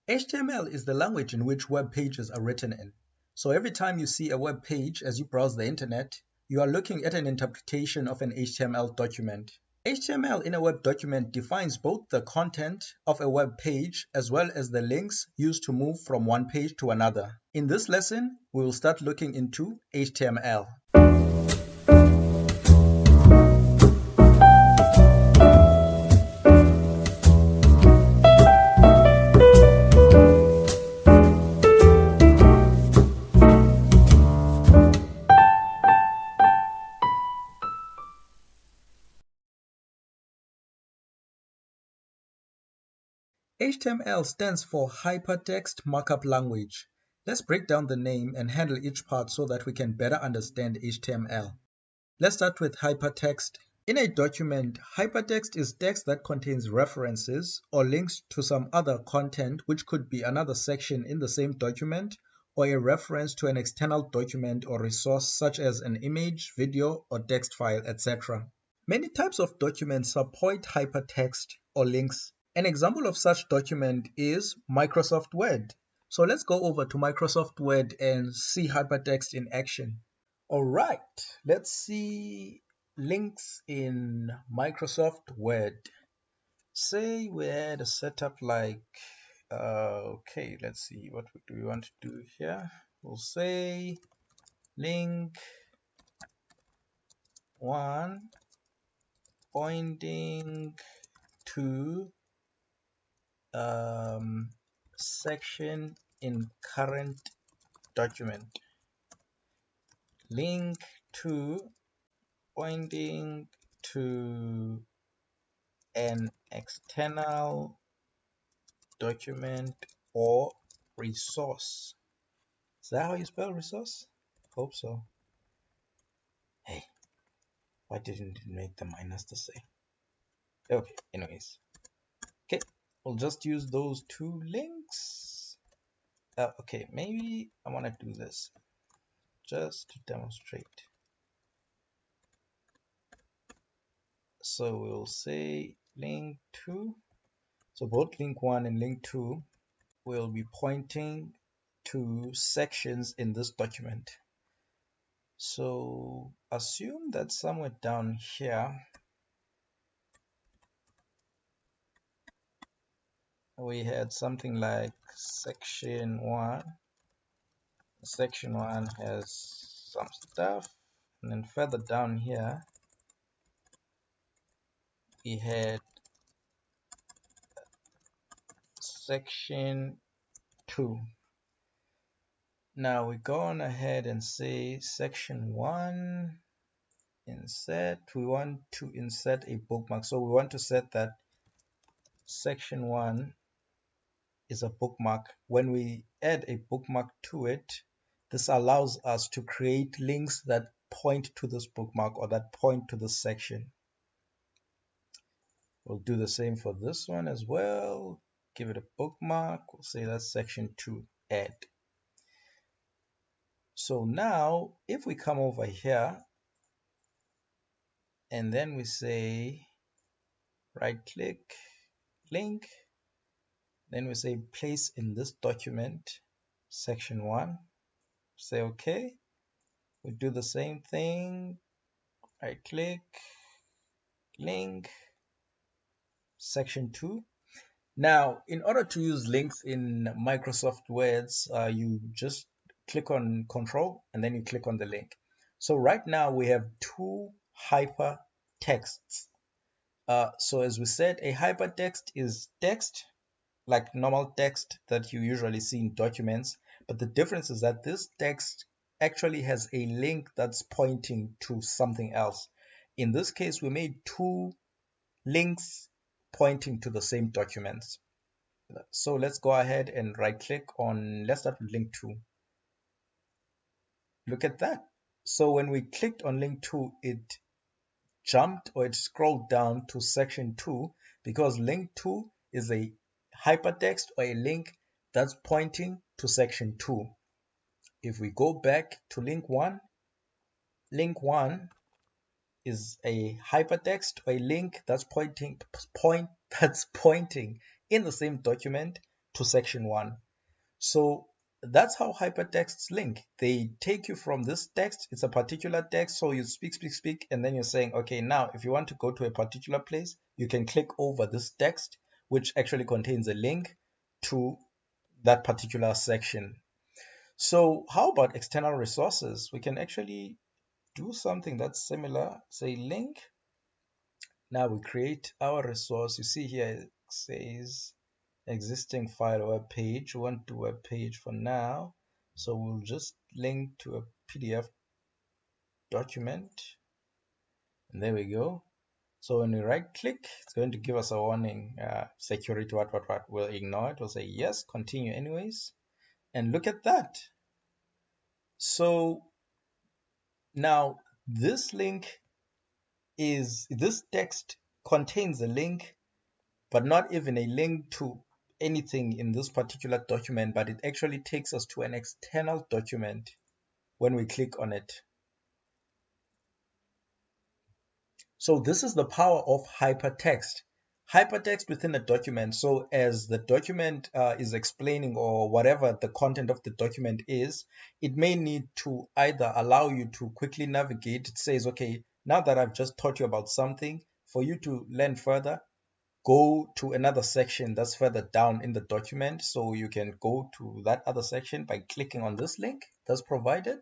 HTML is the language in which web pages are written in. So every time you see a web page as you browse the internet, you are looking at an interpretation of an HTML document. HTML in a web document defines both the content of a web page as well as the links used to move from one page to another. In this lesson, we will start looking into HTML. HTML stands for Hypertext Markup Language. Let's break down the name and handle each part so that we can better understand HTML. Let's start with hypertext. In a document, hypertext is text that contains references or links to some other content, which could be another section in the same document or a reference to an external document or resource such as an image, video, or text file, etc. Many types of documents support hypertext or links. An example of such document is Microsoft Word. So let's go over to Microsoft Word and see hypertext in action. Alright, let's see links in Microsoft Word. Say we had a setup like, okay, let's see, what do we want to do here? We'll say link 1 pointing to section in current document. Link 2 pointing to an external document or resource. Is that how you spell resource? Hope so. Hey, why didn't it make the minus the same? Okay, anyways. Okay, we'll just use those two links. Okay, maybe I want to do this just to demonstrate. So we'll say link 2. So both link 1 and link 2 will be pointing to sections in this document. So assume that somewhere down here we had something like section 1. Section 1 has some stuff, and then further down here we had section 2. Now we go on ahead and say section 1 insert. We want to insert a bookmark, so we want to set that section 1 is a bookmark. When we add a bookmark to it, this allows us to create links that point to this bookmark or that point to this section. We'll do the same for this one as well. Give it a bookmark. We'll say that's section 2, add. So now if we come over here and then we say right click, link, then we say place in this document, section 1, say okay. We do the same thing, right click, link, section 2. Now in order to use links in Microsoft Word, you just click on control and then you click on the link. So right now we have two hypertexts. So as we said, a hypertext is text like normal text that you usually see in documents, but the difference is that this text actually has a link that's pointing to something else. In this case, we made two links pointing to the same documents. So let's go ahead and right click on, let's start with link 2. Look at that. So when we clicked on link 2, it jumped or it scrolled down to section 2 because link 2 is a hypertext or a link that's pointing to section 2. If we go back to link 1 is a hypertext or a link that's pointing in the same document to section 1. So that's how hypertexts link. They take you from this text, it's a particular text, so you speak, and then you're saying, okay, now if you want to go to a particular place, you can click over this text, which actually contains a link to that particular section. So how about external resources? We can actually do something that's similar. Say link. Now we create our resource. You see here it says existing file or web page. We want to web page for now. So we'll just link to a PDF document. And there we go. So when we right click, it's going to give us a warning, security, what. We'll ignore it. We'll say yes, continue anyways. And look at that. So now this text contains a link, but not even a link to anything in this particular document, but it actually takes us to an external document when we click on it. So this is the power of hypertext. Hypertext within a document. So as the document is explaining, or whatever the content of the document is, it may need to either allow you to quickly navigate. It says, okay, now that I've just taught you about something, for you to learn further, go to another section that's further down in the document. So you can go to that other section by clicking on this link that's provided.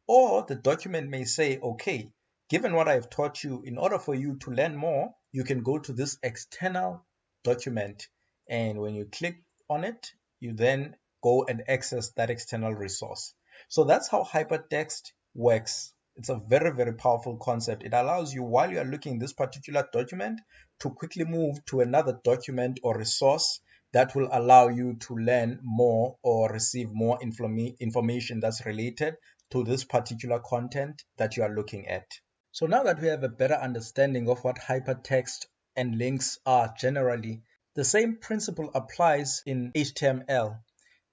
Or the document may say, okay, given what I've taught you, in order for you to learn more, you can go to this external document. And when you click on it, you then go and access that external resource. So that's how hypertext works. It's a very, very powerful concept. It allows you, while you are looking at this particular document, to quickly move to another document or resource that will allow you to learn more or receive more information that's related to this particular content that you are looking at. So now that we have a better understanding of what hypertext and links are generally, the same principle applies in HTML.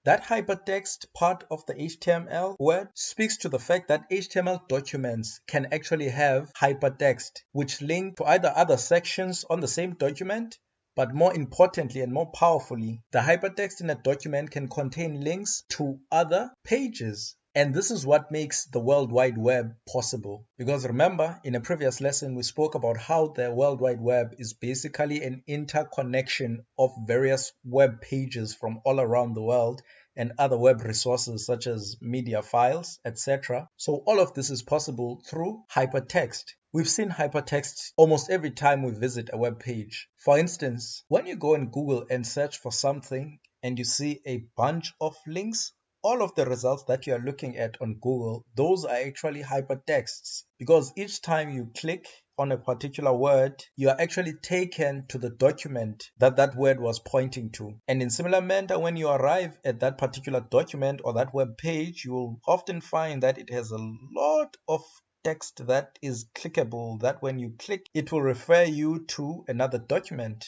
That hypertext part of the HTML word speaks to the fact that HTML documents can actually have hypertext, which link to either other sections on the same document, but more importantly and more powerfully, the hypertext in a document can contain links to other pages. And this is what makes the World Wide Web possible. Because remember, in a previous lesson, we spoke about how the World Wide Web is basically an interconnection of various web pages from all around the world and other web resources such as media files, etc. So all of this is possible through hypertext. We've seen hypertext almost every time we visit a web page. For instance, when you go in Google and search for something and you see a bunch of links, all of the results that you are looking at on Google, those are actually hypertexts, because each time you click on a particular word, you are actually taken to the document that that word was pointing to. And in similar manner, when you arrive at that particular document or that web page, you will often find that it has a lot of text that is clickable, that when you click, it will refer you to another document.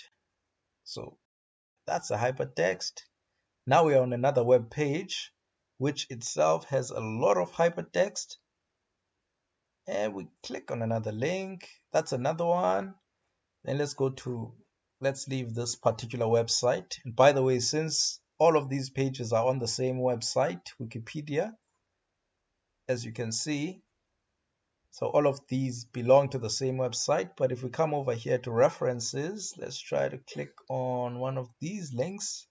So that's a hypertext. Now we are on another web page, which itself has a lot of hypertext. And we click on another link. That's another one. Then let's leave this particular website. And by the way, since all of these pages are on the same website, Wikipedia, as you can see, so all of these belong to the same website. But if we come over here to references, let's try to click on one of these links.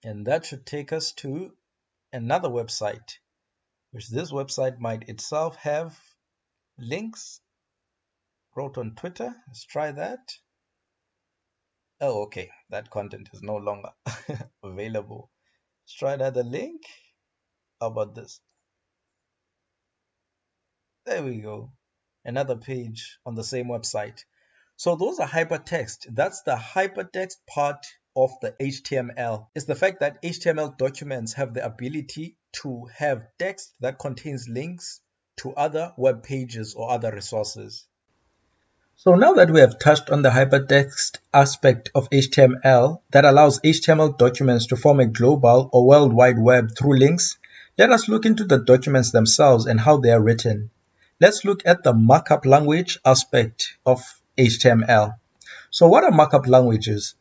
And that should take us to another website, which this website might itself have links. Wrote on Twitter. Let's try that. Oh, okay. That content is no longer available. Let's try another link. How about this? There we go. Another page on the same website. So those are hypertext. That's the hypertext part of the HTML. It's the fact that HTML documents have the ability to have text that contains links to other web pages or other resources. So now that we have touched on the hypertext aspect of HTML that allows HTML documents to form a global or world wide web through links, let us look into the documents themselves and how they are written. Let's look at the markup language aspect of HTML. So what are markup languages?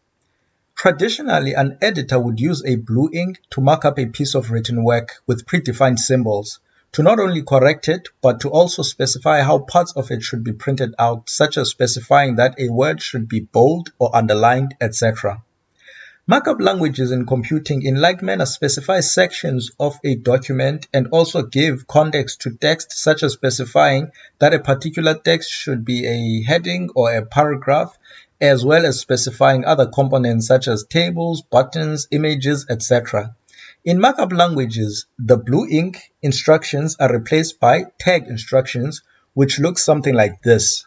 Traditionally, an editor would use a blue ink to mark up a piece of written work with predefined symbols, to not only correct it, but to also specify how parts of it should be printed out, such as specifying that a word should be bold or underlined, etc. Markup languages in computing in like manner specify sections of a document and also give context to text, such as specifying that a particular text should be a heading or a paragraph, as well as specifying other components such as tables, buttons, images, etc. In markup languages, the blue ink instructions are replaced by tag instructions, which look something like this.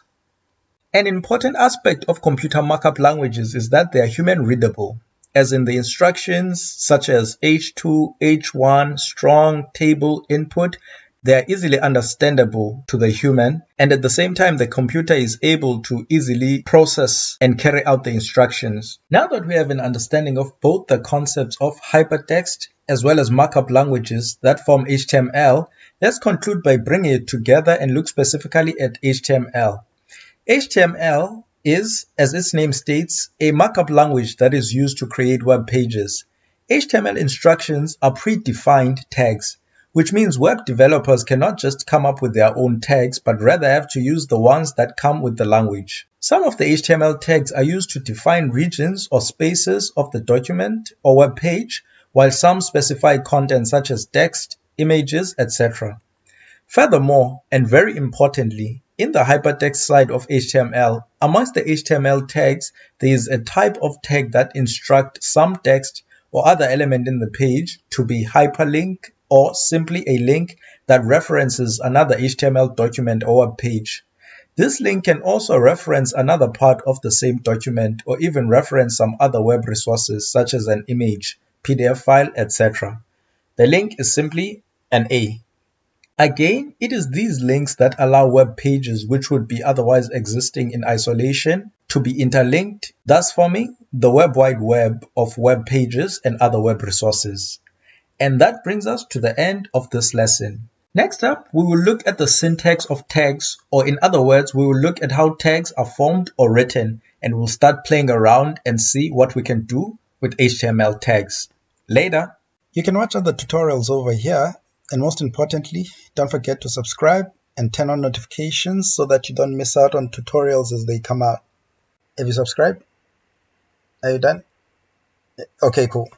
An important aspect of computer markup languages is that they are human readable, as in the instructions such as H2, H1, strong, table, input. They are easily understandable to the human, and at the same time the computer is able to easily process and carry out the instructions. Now that we have an understanding of both the concepts of hypertext as well as markup languages that form HTML, let's conclude by bringing it together and look specifically at HTML. HTML is, as its name states, a markup language that is used to create web pages. HTML instructions are predefined tags, which means web developers cannot just come up with their own tags, but rather have to use the ones that come with the language. Some of the HTML tags are used to define regions or spaces of the document or web page, while some specify content such as text, images, etc. Furthermore, and very importantly, in the hypertext side of HTML, amongst the HTML tags, there is a type of tag that instructs some text or other element in the page to be hyperlink or simply a link that references another HTML document or web page. This link can also reference another part of the same document or even reference some other web resources such as an image, PDF file, etc. The link is simply an A. Again, it is these links that allow web pages which would be otherwise existing in isolation to be interlinked, thus forming the Web Wide Web of web pages and other web resources. And that brings us to the end of this lesson. Next up, we will look at the syntax of tags, or in other words, we will look at how tags are formed or written, and we'll start playing around and see what we can do with HTML tags. Later. You can watch other tutorials over here. And most importantly, don't forget to subscribe and turn on notifications so that you don't miss out on tutorials as they come out. Have you subscribed? Are you done? Okay, cool.